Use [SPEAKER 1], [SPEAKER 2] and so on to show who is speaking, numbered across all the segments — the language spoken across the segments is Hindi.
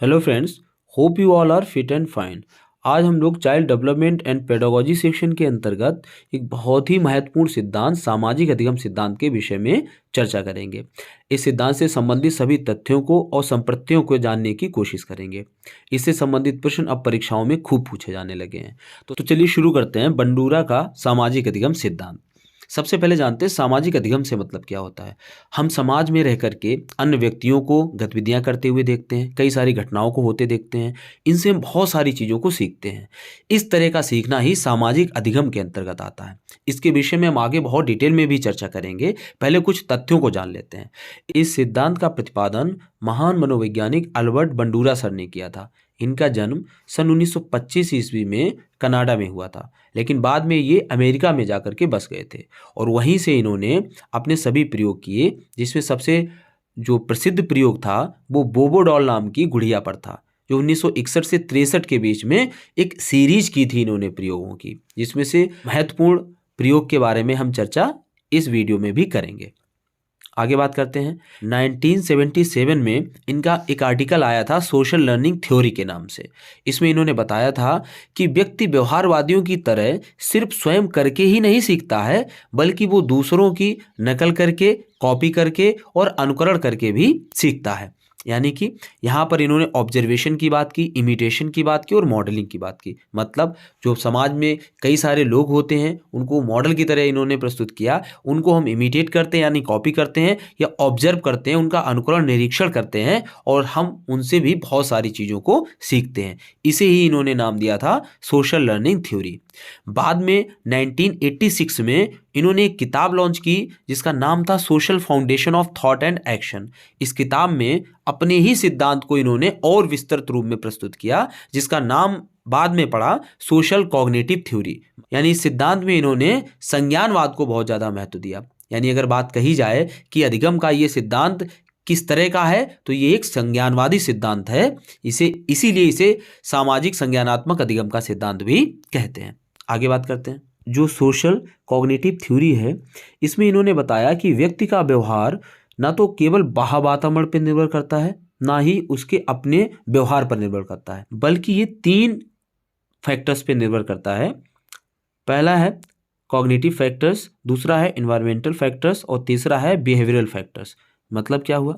[SPEAKER 1] Hello friends, hope you all are fit and fine. आज हम लोग child development and pedagogy section के अंतर्गत एक बहुत ही महत्वपूर्ण सिद्धांत सामाजिक अधिगम सिद्धांत के विषय में चर्चा करेंगे। इस सिद्धांत से संबंधित सभी तथ्यों को और संप्रत्तियों को जानने की कोशिश करेंगे। इससे संबंधित प्रश्न अब परीक्षाओं में खूब पूछे जाने लगे हैं। तो चलिए शुरू करते हैं बंडूरा का सामाजिक अधिगम सिद्धांत। सबसे पहले जानते हैं सामाजिक अधिगम से मतलब क्या होता है। हम समाज में रह करके अन्य व्यक्तियों को गतिविधियां करते हुए देखते हैं, कई सारी घटनाओं को होते देखते हैं, इनसे हम बहुत सारी चीज़ों को सीखते हैं। इस तरह का सीखना ही सामाजिक अधिगम के अंतर्गत आता है। इसके विषय में हम आगे बहुत डिटेल में भी चर्चा करेंगे। पहले कुछ तथ्यों को जान लेते हैं। इस सिद्धांत का प्रतिपादन महान मनोवैज्ञानिक अल्बर्ट बंडूरा सर ने किया था। इनका जन्म सन 1925 ईस्वी में कनाडा में हुआ था, लेकिन बाद में ये अमेरिका में जाकर के बस गए थे और वहीं से इन्होंने अपने सभी प्रयोग किए, जिसमें सबसे जो प्रसिद्ध प्रयोग था वो बोबो डॉल नाम की गुड़िया पर था, जो 1961 से 63 के बीच में एक सीरीज की थी इन्होंने प्रयोगों की, जिसमें से महत्वपूर्ण प्रयोग के बारे में हम चर्चा इस वीडियो में भी करेंगे। आगे बात करते हैं। 1977 में इनका एक आर्टिकल आया था सोशल लर्निंग थ्योरी के नाम से। इसमें इन्होंने बताया था कि व्यक्ति व्यवहारवादियों की तरह सिर्फ स्वयं करके ही नहीं सीखता है, बल्कि वो दूसरों की नकल करके, कॉपी करके और अनुकरण करके भी सीखता है। यानी कि यहाँ पर इन्होंने ऑब्जर्वेशन की बात की, इमिटेशन की बात की और मॉडलिंग की बात की। मतलब जो समाज में कई सारे लोग होते हैं उनको मॉडल की तरह इन्होंने प्रस्तुत किया, उनको हम इमिटेट करते हैं यानी कॉपी करते हैं या ऑब्जर्व करते हैं, उनका अनुकरण निरीक्षण करते हैं और हम उनसे भी बहुत सारी चीज़ों को सीखते हैं। इसे ही इन्होंने नाम दिया था सोशल लर्निंग थ्योरी। बाद में 1986 में इन्होंने एक किताब लॉन्च की जिसका नाम था social foundation of thought and action. इस किताब में अपने ही सिद्धांत को इन्होंने और विस्तृत रूप में प्रस्तुत किया, जिसका नाम बाद में पड़ा सोशल कॉग्निटिव थ्योरी। यानी इस सिद्धांत में इन्होंने संज्ञानवाद को बहुत ज़्यादा महत्व दिया। यानी अगर बात कही जाए कि अधिगम का ये सिद्धांत किस तरह का है, तो ये एक संज्ञानवादी सिद्धांत है। इसीलिए इसे सामाजिक संज्ञानात्मक अधिगम का सिद्धांत भी कहते हैं। आगे बात करते हैं। जो सोशल कॉग्निटिव थ्योरी है, इसमें इन्होंने बताया कि व्यक्ति का व्यवहार ना तो केवल बाह्य वातावरण पर निर्भर करता है, ना ही उसके अपने व्यवहार पर निर्भर करता है, बल्कि ये 3 फैक्टर्स पे निर्भर करता है। पहला है कॉग्निटिव फैक्टर्स, दूसरा है एनवायरमेंटल फैक्टर्स और तीसरा है बिहेवियरल फैक्टर्स। मतलब क्या हुआ?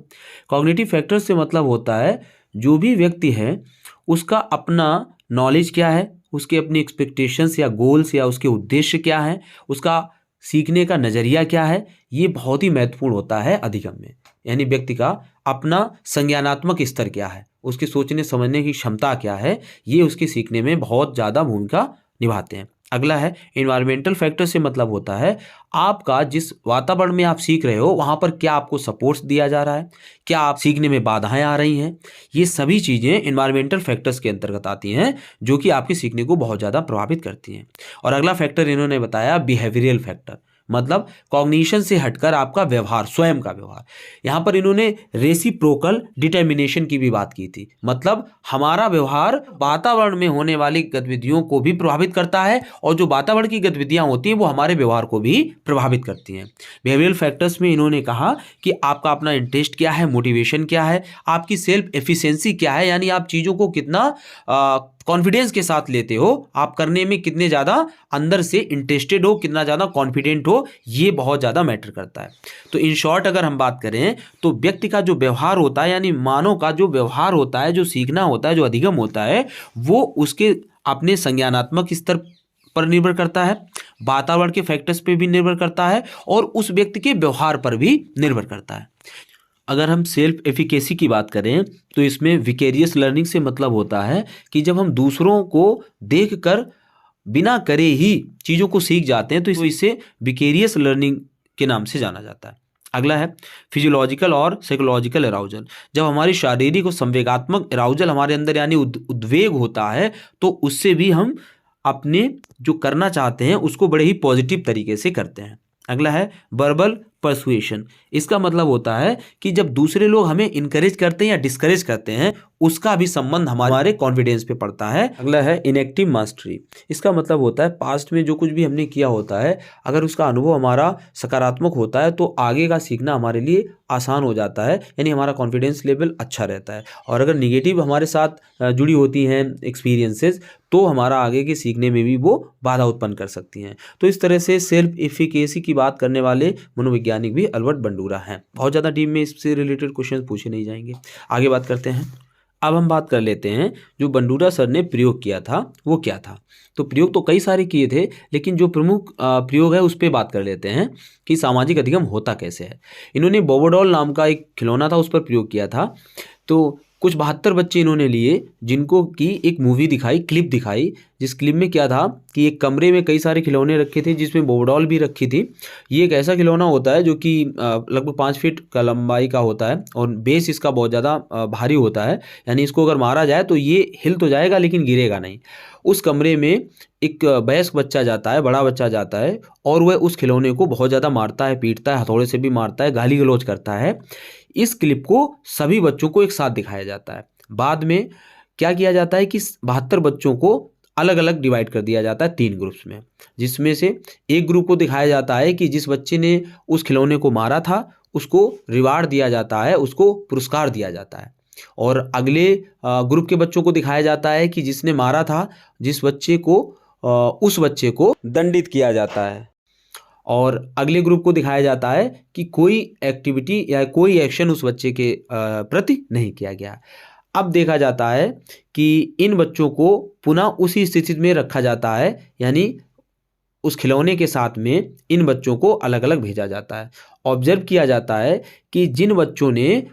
[SPEAKER 1] कॉग्निटिव फैक्टर्स से मतलब होता है जो भी व्यक्ति है उसका अपना नॉलेज क्या है, उसके अपनी एक्सपेक्टेशंस या गोल्स या उसके उद्देश्य क्या है, उसका सीखने का नज़रिया क्या है, ये बहुत ही महत्वपूर्ण होता है अधिगम में। यानी व्यक्ति का अपना संज्ञानात्मक स्तर क्या है, उसके सोचने समझने की क्षमता क्या है, ये उसके सीखने में बहुत ज़्यादा भूमिका निभाते हैं। अगला है एनवायरमेंटल फैक्टर से मतलब होता है आपका जिस वातावरण में आप सीख रहे हो वहाँ पर क्या आपको सपोर्ट्स दिया जा रहा है, क्या आप सीखने में बाधाएं आ रही हैं। ये सभी चीज़ें एनवायरमेंटल फैक्टर्स के अंतर्गत आती हैं, जो कि आपके सीखने को बहुत ज़्यादा प्रभावित करती हैं। और अगला फैक्टर इन्होंने बताया बिहेवियरल फैक्टर, मतलब कॉग्निशन से हटकर आपका व्यवहार, स्वयं का व्यवहार। यहाँ पर इन्होंने रेसिप्रोकल डिटर्मिनेशन की भी बात की थी। मतलब हमारा व्यवहार वातावरण में होने वाली गतिविधियों को भी प्रभावित करता है और जो वातावरण की गतिविधियां होती हैं वो हमारे व्यवहार को भी प्रभावित करती हैं। बिहेवियरल फैक्टर्स में इन्होंने कहा कि आपका अपना इंटरेस्ट क्या है, मोटिवेशन क्या है, आपकी सेल्फ एफिशिएंसी क्या है, यानी आप चीज़ों को कितना कॉन्फिडेंस के साथ लेते हो, आप करने में कितने ज़्यादा अंदर से इंटरेस्टेड हो, कितना ज़्यादा कॉन्फिडेंट हो, ये बहुत ज़्यादा मैटर करता है। तो इन शॉर्ट अगर हम बात करें तो व्यक्ति का जो व्यवहार होता है, यानी मानव का जो व्यवहार होता है, जो सीखना होता है, जो अधिगम होता है, वो उसके अपने संज्ञानात्मक स्तर पर निर्भर करता है, वातावरण के फैक्टर्स पे भी निर्भर करता है और उस व्यक्ति के व्यवहार पर भी निर्भर करता है। अगर हम सेल्फ एफिकेसी की बात करें तो इसमें विकेरियस लर्निंग से मतलब होता है कि जब हम दूसरों को देखकर बिना करे ही चीज़ों को सीख जाते हैं तो इसे विकेरियस लर्निंग के नाम से जाना जाता है। अगला है फिजियोलॉजिकल और साइकोलॉजिकल अराउजल। जब हमारी शारीरिक और संवेगात्मक अराउजल हमारे अंदर यानी उद्वेग होता है तो उससे भी हम अपने जो करना चाहते हैं उसको बड़े ही पॉजिटिव तरीके से करते हैं। अगला है वर्बल परसुएशन। इसका मतलब होता है कि जब दूसरे लोग हमें इनकरेज करते हैं या डिस्करेज करते हैं उसका भी संबंध हमारे कॉन्फिडेंस पे पड़ता है। अगला है इनएक्टिव मास्टरी। इसका मतलब होता है पास्ट में जो कुछ भी हमने किया होता है, अगर उसका अनुभव हमारा सकारात्मक होता है तो आगे का सीखना हमारे लिए आसान हो जाता है, यानी हमारा कॉन्फिडेंस लेवल अच्छा रहता है। और अगर निगेटिव हमारे साथ जुड़ी होती हैं एक्सपीरियंसेस, तो हमारा आगे के सीखने में भी वो बाधा उत्पन्न कर सकती हैं। तो इस तरह से सेल्फ एफिकेसी की बात करने वाले मनोवैज्ञानिक भी अल्बर्ट बंडूरा हैं। बहुत ज़्यादा डीप में इससे रिलेटेड क्वेश्चन पूछे नहीं जाएंगे। आगे बात करते हैं। अब हम बात कर लेते हैं जो बंडूरा सर ने प्रयोग किया था वो क्या था। तो प्रयोग तो कई सारे किए थे, लेकिन जो प्रमुख प्रयोग है उस पर बात कर लेते हैं कि सामाजिक अधिगम होता कैसे है। इन्होंने बोबोडॉल नाम का एक खिलौना था, उस पर प्रयोग किया था। तो कुछ 72 बच्चे इन्होंने लिए, जिनको की एक मूवी दिखाई, क्लिप दिखाई, जिस क्लिप में क्या था कि एक कमरे में कई सारे खिलौने रखे थे, जिसमें बोबोडॉल भी रखी थी। ये एक ऐसा खिलौना होता है जो कि लगभग 5 फीट का लंबाई का होता है और बेस इसका बहुत ज़्यादा भारी होता है, यानी इसको अगर मारा जाए तो ये हिल तो जाएगा लेकिन गिरेगा नहीं। उस कमरे में एक वयस्क बच्चा जाता है, बड़ा बच्चा जाता है, और वह उस खिलौने को बहुत ज़्यादा मारता है, पीटता है, हथौड़े से भी मारता है, गाली गलौज करता है। इस क्लिप को सभी बच्चों को एक साथ दिखाया जाता है। बाद में क्या किया जाता है कि 72 बच्चों को अलग अलग डिवाइड कर दिया जाता है 3 ग्रुप्स में, जिसमें से एक ग्रुप को दिखाया जाता है कि जिस बच्चे ने उस खिलौने को मारा था उसको रिवार्ड दिया जाता है, उसको पुरस्कार दिया जाता है। और अगले ग्रुप के बच्चों को दिखाया जाता है कि जिसने मारा था जिस बच्चे को, उस बच्चे को दंडित किया जाता है। और अगले ग्रुप को दिखाया जाता है कि कोई एक्टिविटी या कोई एक्शन उस बच्चे के प्रति नहीं किया गया। अब देखा जाता है कि इन बच्चों को पुनः उसी स्थिति में रखा जाता है, यानी उस खिलौने के साथ में इन बच्चों को अलग अलग भेजा जाता है। ऑब्जर्व किया जाता है कि जिन बच्चों ने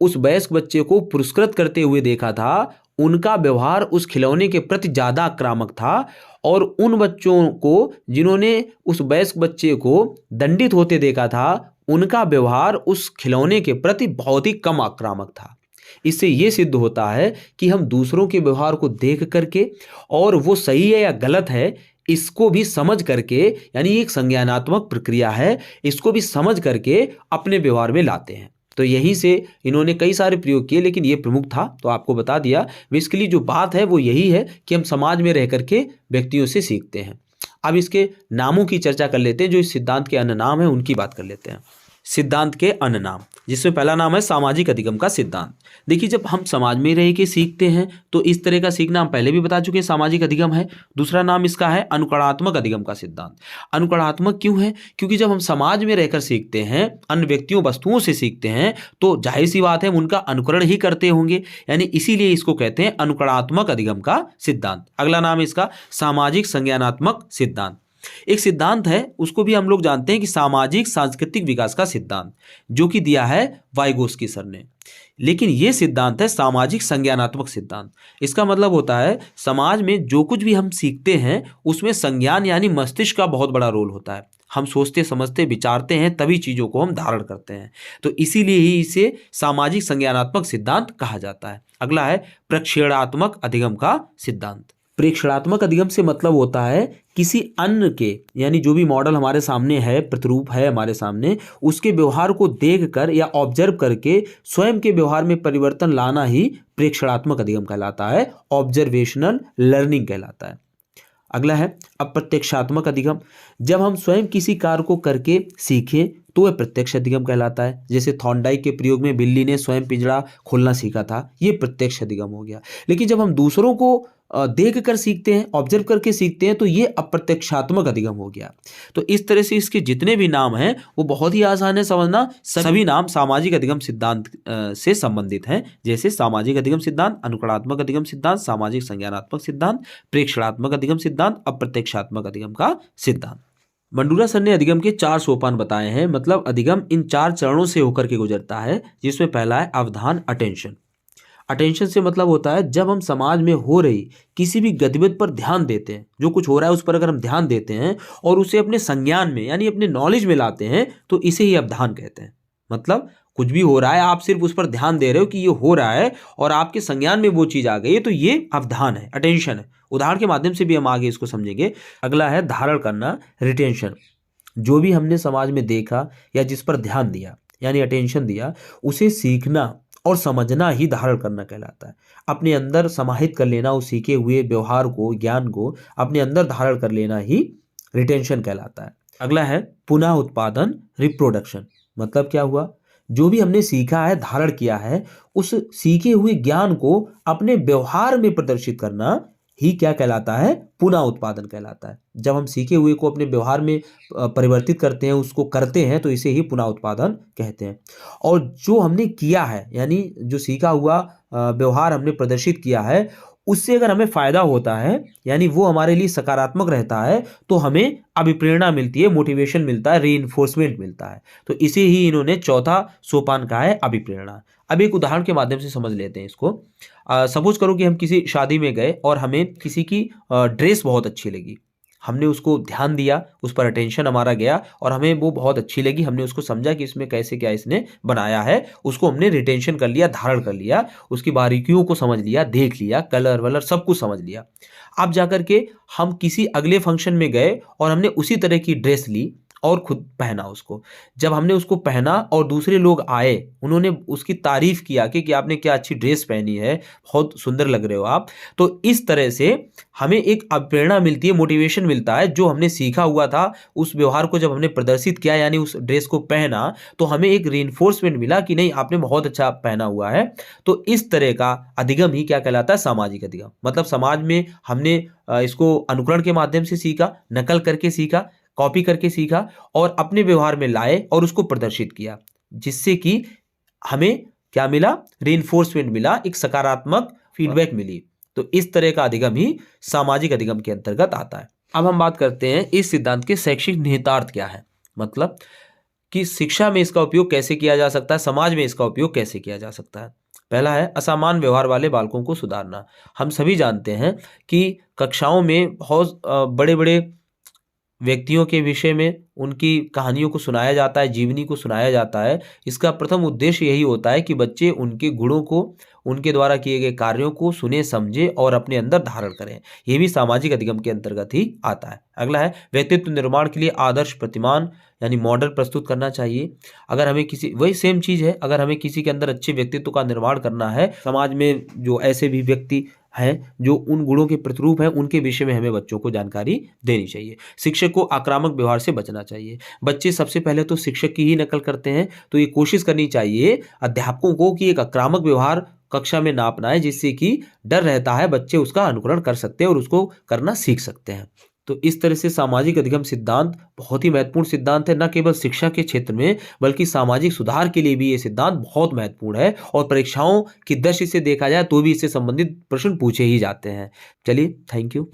[SPEAKER 1] उस वयस्क बच्चे को पुरस्कृत करते हुए देखा था, उनका व्यवहार उस खिलौने के प्रति ज़्यादा आक्रामक था, और उन बच्चों को जिन्होंने उस वयस्क बच्चे को दंडित होते देखा था, उनका व्यवहार उस खिलौने के प्रति बहुत ही कम आक्रामक था। इससे ये सिद्ध होता है कि हम दूसरों के व्यवहार को देख करके और वो सही है या गलत है इसको भी समझ करके, यानी एक संज्ञानात्मक प्रक्रिया है, इसको भी समझ करके अपने व्यवहार में लाते हैं। तो यहीं से इन्होंने कई सारे प्रयोग किए, लेकिन ये प्रमुख था तो आपको बता दिया। बेसिकली जो बात है वो यही है कि हम समाज में रह करके व्यक्तियों से सीखते हैं। अब इसके नामों की चर्चा कर लेते हैं, जो इस सिद्धांत के अन्य नाम है उनकी बात कर लेते हैं। सिद्धांत के अन्य नाम, जिसमें पहला नाम है सामाजिक अधिगम का सिद्धांत। देखिए, जब हम समाज में रह के सीखते हैं तो इस तरह का सीखना हम पहले भी बता चुके हैं, सामाजिक अधिगम है। दूसरा नाम इसका है अनुकरणात्मक अधिगम का सिद्धांत। अनुकरणात्मक क्यों है? क्योंकि जब हम समाज में रहकर सीखते हैं, अन्य व्यक्तियों वस्तुओं से सीखते हैं, तो जाहिर सी बात है हम उनका अनुकरण ही करते होंगे, यानी इसीलिए इसको कहते हैं अनुकरणात्मक अधिगम का सिद्धांत। अगला नाम इसका सामाजिक संज्ञानात्मक सिद्धांत। एक सिद्धांत है, उसको भी हम लोग जानते हैं कि सामाजिक सांस्कृतिक विकास का सिद्धांत, जो कि दिया है वाइगोस्की सर ने। लेकिन यह सिद्धांत है सामाजिक संज्ञानात्मक सिद्धांत। इसका मतलब होता है समाज में जो कुछ भी हम सीखते हैं उसमें संज्ञान यानी मस्तिष्क का बहुत बड़ा रोल होता है। हम सोचते समझते विचारते हैं तभी चीज़ों को हम धारण करते हैं, तो इसीलिए ही इसे सामाजिक संज्ञानात्मक सिद्धांत कहा जाता है। अगला है प्रेक्षणात्मक अधिगम का सिद्धांत। प्रेक्षणात्मक अधिगम से मतलब होता है किसी अन्य के, यानी जो भी मॉडल हमारे सामने है, प्रतिरूप है हमारे सामने, उसके व्यवहार को देखकर या ऑब्जर्व करके स्वयं के व्यवहार में परिवर्तन लाना ही प्रेक्षणात्मक अधिगम कहलाता है, ऑब्जर्वेशनल लर्निंग कहलाता है। अगला है अप्रत्यक्षात्मक अधिगम। जब हम स्वयं किसी कार्य को करके सीखें तो वह प्रत्यक्ष अधिगम कहलाता है। जैसे थॉर्नडाइक के प्रयोग में बिल्ली ने स्वयं पिंजरा खोलना सीखा था, ये प्रत्यक्ष अधिगम हो गया। लेकिन जब हम दूसरों को देख कर सीखते हैं, ऑब्जर्व करके सीखते हैं, तो ये अप्रत्यक्षात्मक अधिगम हो गया। तो इस तरह से इसके जितने भी नाम हैं वो बहुत ही आसान है समझना। सभी नाम सामाजिक अधिगम सिद्धांत से संबंधित हैं, जैसे सामाजिक अधिगम सिद्धांत, अनुकरणात्मक अधिगम सिद्धांत, सामाजिक संज्ञानात्मक सिद्धांत, प्रेक्षणात्मक अधिगम सिद्धांत, अप्रत्यक्षात्मक अधिगम का सिद्धांत। बंडूरा सर ने अधिगम के 4 सोपान बताए हैं, मतलब अधिगम इन 4 चरणों से होकर के गुजरता है, जिसमें पहला है अवधान, अटेंशन। अटेंशन से मतलब होता है जब हम समाज में हो रही किसी भी गतिविधि पर ध्यान देते हैं, जो कुछ हो रहा है उस पर अगर हम ध्यान देते हैं और उसे अपने संज्ञान में यानी अपने नॉलेज में लाते हैं, तो इसे ही अवधान कहते हैं। मतलब कुछ भी हो रहा है, आप सिर्फ उस पर ध्यान दे रहे हो कि ये हो रहा है और आपके संज्ञान में वो चीज़ आ गई है, तो ये अवधान है, अटेंशन है। उदाहरण के माध्यम से भी हम आगे इसको समझेंगे। अगला है धारण करना, रिटेंशन। जो भी हमने समाज में देखा या जिस पर ध्यान दिया यानी अटेंशन दिया, उसे सीखना और समझना ही धारण करना कहलाता है। अपने अंदर समाहित कर लेना उस सीखे हुए व्यवहार को, ज्ञान को अपने अंदर धारण कर लेना ही रिटेंशन कहलाता है। अगला है पुनः उत्पादन, रिप्रोडक्शन। मतलब क्या हुआ, जो भी हमने सीखा है, धारण किया है, उस सीखे हुए ज्ञान को अपने व्यवहार में प्रदर्शित करना ही क्या कहलाता है, पुनः उत्पादन कहलाता है। जब हम सीखे हुए को अपने व्यवहार में परिवर्तित करते हैं, उसको करते हैं, तो इसे ही पुनः उत्पादन कहते हैं। और जो हमने किया है, यानी जो सीखा हुआ व्यवहार हमने प्रदर्शित किया है, उससे अगर हमें फायदा होता है, यानी वो हमारे लिए सकारात्मक रहता है, तो हमें अभिप्रेरणा मिलती है, मोटिवेशन मिलता है, रीइंफोर्समेंट मिलता है। तो इसे ही इन्होंने चौथा सोपान कहा है, अभिप्रेरणा। अब एक उदाहरण के माध्यम से समझ लेते हैं इसको। सपोज करो कि हम किसी शादी में गए और हमें किसी की ड्रेस बहुत अच्छी लगी। हमने उसको ध्यान दिया, उस पर अटेंशन हमारा गया और हमें वो बहुत अच्छी लगी। हमने उसको समझा कि इसमें कैसे क्या इसने बनाया है, उसको हमने रिटेंशन कर लिया, धारण कर लिया, उसकी बारीकियों को समझ लिया, देख लिया, कलर वलर सब कुछ समझ लिया। अब जाकर के हम किसी अगले फंक्शन में गए और हमने उसी तरह की ड्रेस ली और खुद पहना उसको। जब हमने उसको पहना और दूसरे लोग आए, उन्होंने उसकी तारीफ किया कि आपने क्या अच्छी ड्रेस पहनी है, बहुत सुंदर लग रहे हो आप। तो इस तरह से हमें एक प्रेरणा मिलती है, मोटिवेशन मिलता है। जो हमने सीखा हुआ था, उस व्यवहार को जब हमने प्रदर्शित किया, यानी उस ड्रेस को पहना, तो हमें एक रीइंफोर्समेंट मिला कि नहीं, आपने बहुत अच्छा पहना हुआ है। तो इस तरह का अधिगम ही क्या कहलाता है, सामाजिक अधिगम। मतलब समाज में हमने इसको अनुकरण के माध्यम से सीखा, नकल करके सीखा, कॉपी करके सीखा और अपने व्यवहार में लाए और उसको प्रदर्शित किया, जिससे कि हमें क्या मिला, रीइंफोर्समेंट मिला, एक सकारात्मक फीडबैक मिली। तो इस तरह का अधिगम ही सामाजिक अधिगम के अंतर्गत आता है। अब हम बात करते हैं इस सिद्धांत के शैक्षिक निहितार्थ क्या है, मतलब कि शिक्षा में इसका उपयोग कैसे किया जा सकता है, समाज में इसका उपयोग कैसे किया जा सकता है। पहला है असामान्य व्यवहार वाले बालकों को सुधारना। हम सभी जानते हैं कि कक्षाओं में बहुत बड़े बड़े व्यक्तियों के विषय में उनकी कहानियों को सुनाया जाता है, जीवनी को सुनाया जाता है। इसका प्रथम उद्देश्य यही होता है कि बच्चे उनके गुणों को, उनके द्वारा किए गए कार्यों को सुने, समझे और अपने अंदर धारण करें। ये भी सामाजिक अधिगम के अंतर्गत ही आता है। अगला है व्यक्तित्व निर्माण के लिए आदर्श प्रतिमान यानी मॉडल प्रस्तुत करना चाहिए। अगर हमें किसी, वही सेम चीज़ है, अगर हमें किसी के अंदर अच्छे व्यक्तित्व का निर्माण करना है, समाज में जो ऐसे भी व्यक्ति हैं जो उन गुणों के प्रतिरूप हैं, उनके विषय में हमें बच्चों को जानकारी देनी चाहिए। शिक्षक को आक्रामक व्यवहार से बचना चाहिए। बच्चे सबसे पहले तो शिक्षक की ही नकल करते हैं, तो ये कोशिश करनी चाहिए अध्यापकों को कि एक आक्रामक व्यवहार कक्षा में ना अपनाएं, जिससे कि डर रहता है बच्चे उसका अनुकरण कर सकते हैं और उसको करना सीख सकते हैं। तो इस तरह से सामाजिक अधिगम सिद्धांत बहुत ही महत्वपूर्ण सिद्धांत है, न केवल शिक्षा के क्षेत्र में बल्कि सामाजिक सुधार के लिए भी ये सिद्धांत बहुत महत्वपूर्ण है। और परीक्षाओं की दृष्टि से देखा जाए तो भी इससे संबंधित प्रश्न पूछे ही जाते हैं। चलिए, थैंक यू।